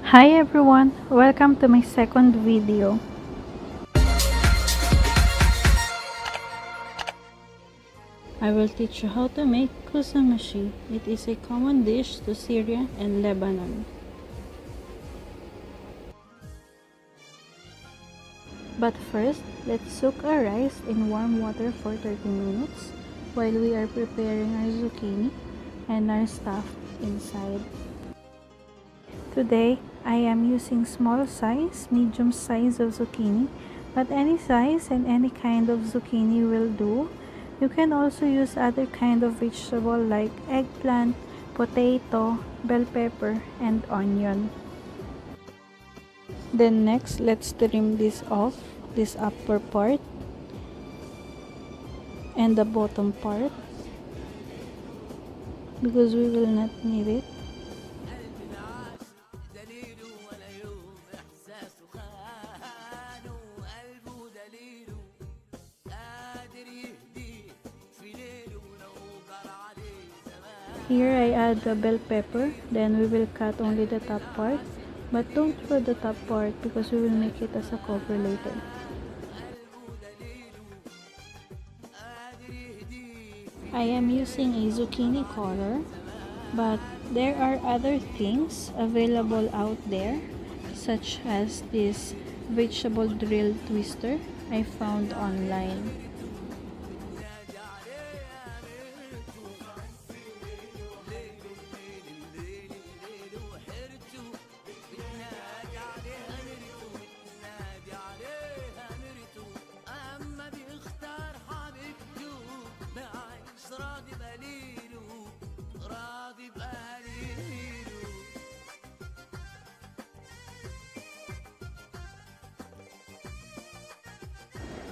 Hi everyone, welcome to my second video. I will teach you how to make kousa maxi. It is a common dish to Syria and Lebanon. But first, let's soak our rice in warm water for 30 minutes while we are preparing our zucchini and our stuff inside. Today, I am using small size, medium size of zucchini, but any size and any kind of zucchini will do. You can also use other kind of vegetable like eggplant, potato, bell pepper, and onion. Then next, let's trim this off, this upper part and the bottom part because we will not need it. Here I add the bell pepper, then we will cut only the top part, but don't throw the top part because we will make it as a cover later. I am using a zucchini corer, but there are other things available out there, such as this vegetable drill twister I found online.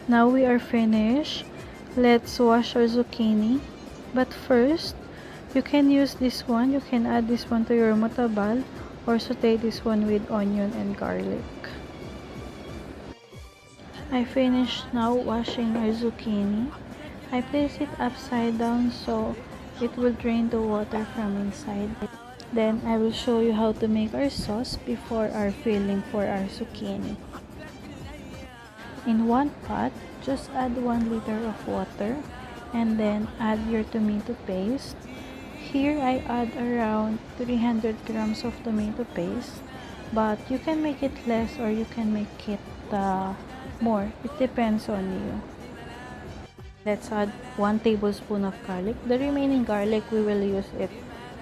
Now we are finished. Let's wash our zucchini. But first, you can use this one. You can add this one to your mutabal or saute this one with onion and garlic. I finished now washing our zucchini. I place it upside down so it will drain the water from inside. Then I will show you how to make our sauce before our filling for our zucchini. In one pot, just add 1 liter of water and then add your tomato paste. Here I add around 300 grams of tomato paste, but you can make it less or you can make it more. It depends on you. Let's add 1 tablespoon of garlic. The remaining garlic we will use it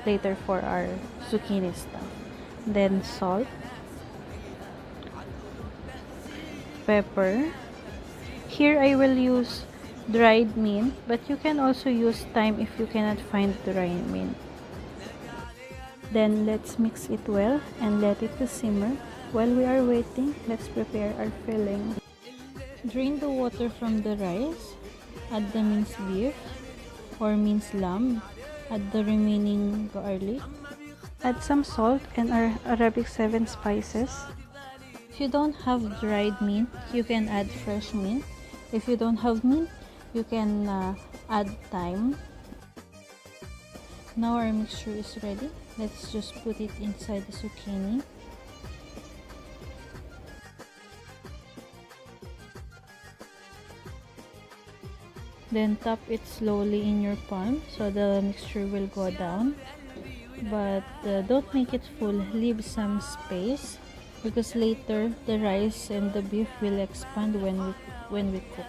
later for our zucchini stuff. Then salt, pepper. Here I will use dried mint, but you can also use thyme if you cannot find dried mint. Then let's mix it well and let it to simmer. While we are waiting, let's prepare our filling. Drain the water from the rice, add the minced beef or minced lamb, add the remaining garlic, add some salt and our Arabic 7 spices. If you don't have dried mint, you can add fresh mint. If you don't have mint, you can add thyme. Now our mixture is ready. Let's just put it inside the zucchini. Then tap it slowly in your palm so the mixture will go down. But don't make it full, leave some space because later the rice and the beef will expand when we cook.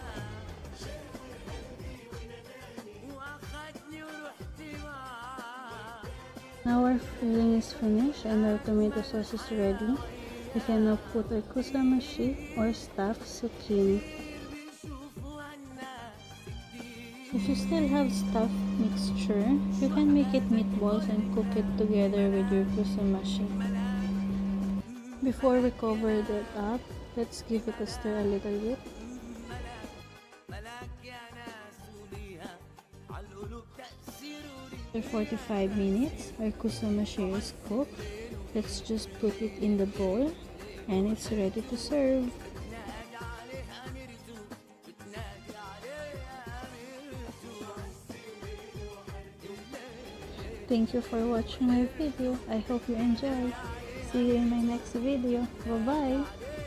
Now our filling is finished and our tomato sauce is ready. We can now put our kousa maxi or stuffed zucchini. If you still have stuffed mixture, you can make it meatballs and cook it together with your kousa maxi. Before we cover that up, let's give it a stir a little bit. After 45 minutes, our kousa maxi is cooked. Let's just put it in the bowl and it's ready to serve. Thank you for watching my video. I hope you enjoyed. see you in my next video. Bye bye.